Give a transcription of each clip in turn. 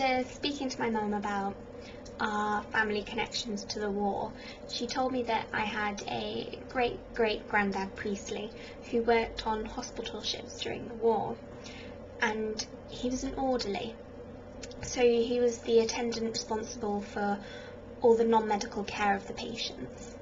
After speaking to my mum about our family connections to the war, she told me that I had a great great granddad Priestley who worked on hospital ships during the war, and he was an orderly. So he was the attendant responsible for all the non-medical care of the patients.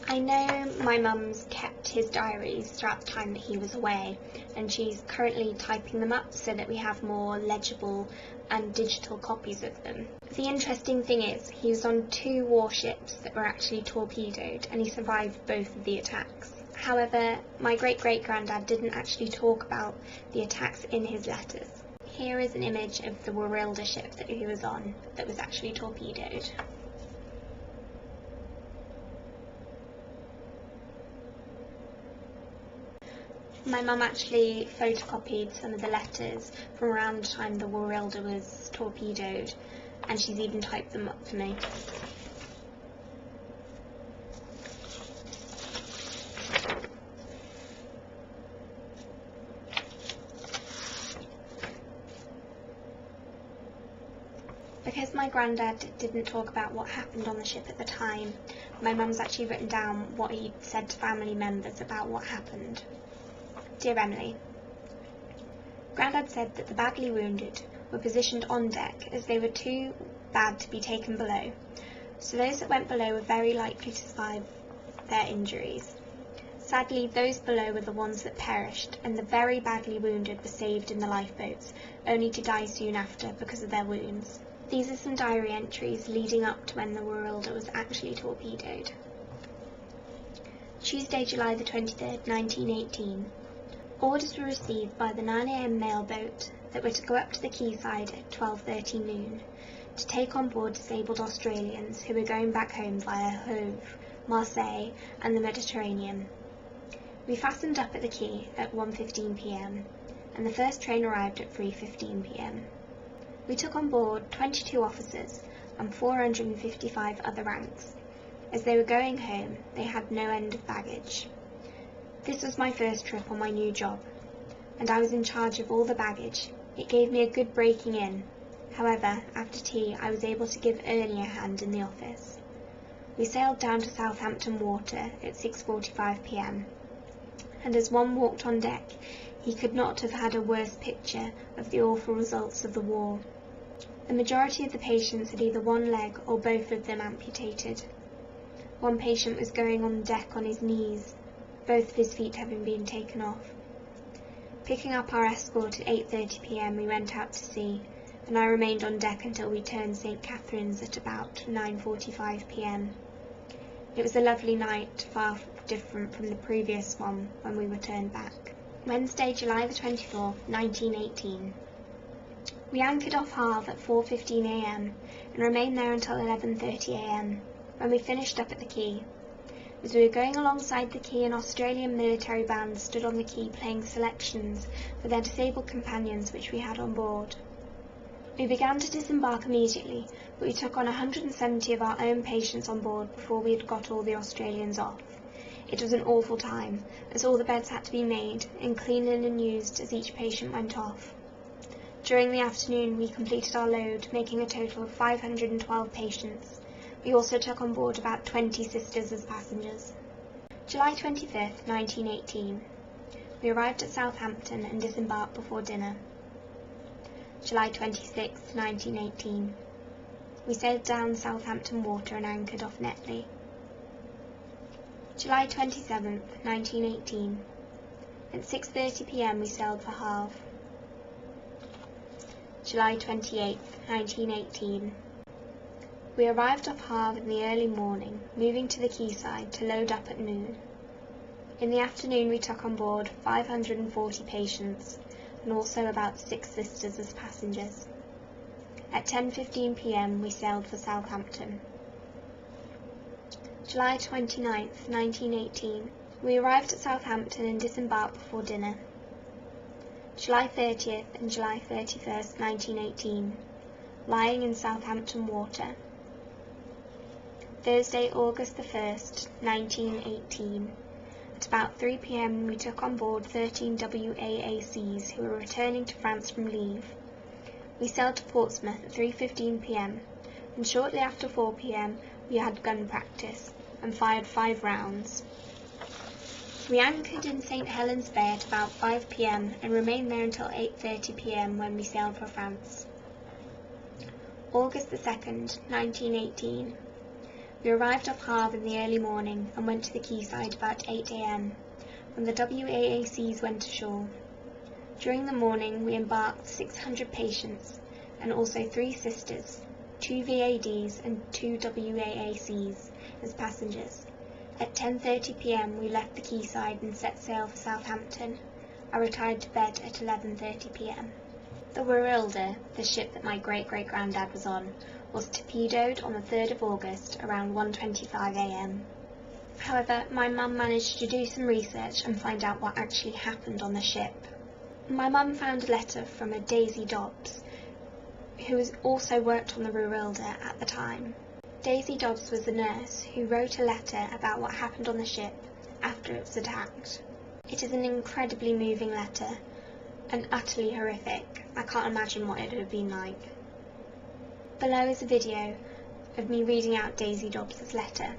I know my mum's kept his diaries throughout the time that he was away, and she's currently typing them up so that we have more legible and digital copies of them. The interesting thing is, he was on 2 warships that were actually torpedoed, and he survived both of the attacks. However, my great-great-granddad didn't actually talk about the attacks in his letters. Here is an image of the Warilda ship that he was on that was actually torpedoed. My mum actually photocopied some of the letters from around the time the Warilda was torpedoed, and she's even typed them up for me. Because my granddad didn't talk about what happened on the ship at the time, my mum's actually written down what he'd said to family members about what happened. Dear Emily, Grandad said that the badly wounded were positioned on deck as they were too bad to be taken below, so those that went below were very likely to survive their injuries. Sadly, those below were the ones that perished, and the very badly wounded were saved in the lifeboats, only to die soon after because of their wounds. These are some diary entries leading up to when the Warilda was actually torpedoed. Tuesday, July the 23rd, 1918. Orders were received by the 9 a.m. mail boat that were to go up to the quayside at 12:30 noon to take on board disabled Australians who were going back home via Havre, Marseille and the Mediterranean. We fastened up at the quay at 1:15 p.m. and the first train arrived at 3:15 p.m. We took on board 22 officers and 455 other ranks. As they were going home, they had no end of baggage. This was my first trip on my new job, and I was in charge of all the baggage. It gave me a good breaking in. However, after tea, I was able to give Ernie a hand in the office. We sailed down to Southampton water at 6:45 p.m, and as one walked on deck, he could not have had a worse picture of the awful results of the war. The majority of the patients had either one leg or both of them amputated. One patient was going on deck on his knees, both of his feet having been taken off. Picking up our escort at 8:30 p.m, we went out to sea, and I remained on deck until we turned St. Catherine's at about 9:45 p.m. It was a lovely night, far different from the previous one when we returned back. Wednesday, July the 24th, 1918. We anchored off Havre at 4:15 a.m. and remained there until 11:30 a.m, when we finished up at the quay. As we were going alongside the quay, an Australian military band stood on the quay playing selections for their disabled companions which we had on board. We began to disembark immediately, but we took on 170 of our own patients on board before we had got all the Australians off. It was an awful time, as all the beds had to be made and clean linen used as each patient went off. During the afternoon we completed our load, making a total of 512 patients. We also took on board about 20 sisters as passengers. July 25th, 1918. We arrived at Southampton and disembarked before dinner. July 26th, 1918. We sailed down Southampton water and anchored off Netley. July 27th, 1918. At 6:30 p.m. we sailed for Havre. July 28th, 1918. We arrived off Havre in the early morning, moving to the quayside to load up at noon. In the afternoon we took on board 540 patients and also about 6 sisters as passengers. At 10:15 p.m. we sailed for Southampton. July 29th, 1918. We arrived at Southampton and disembarked before dinner. July 30th and July 31st, 1918. Lying in Southampton water. Thursday, August the 1st, 1918. At about 3 p.m. we took on board 13 WAACs who were returning to France from leave. We sailed to Portsmouth at 3:15 p.m, and shortly after 4 p.m. we had gun practice and fired 5 rounds. We anchored in St Helens Bay at about 5 p.m. and remained there until 8:30 p.m. when we sailed for France. August the 2nd, 1918. We arrived off Havre in the early morning and went to the quayside about 8 a.m. when the WAACs went ashore. During the morning we embarked 600 patients and also 3 sisters, 2 VADs and 2 WAACs as passengers. At 10:30 p.m. we left the quayside and set sail for Southampton. I retired to bed at 11:30 p.m. The Warilda, the ship that my great-great granddad was on, was torpedoed on the 3rd of August around 1:25 a.m. However, my mum managed to do some research and find out what actually happened on the ship. My mum found a letter from a Daisy Dobbs, who also worked on the Warilda at the time. Daisy Dobbs was a nurse who wrote a letter about what happened on the ship after it was attacked. It is an incredibly moving letter and utterly horrific. I can't imagine what it would have been like. Below is a video of me reading out Daisy Dobbs' letter.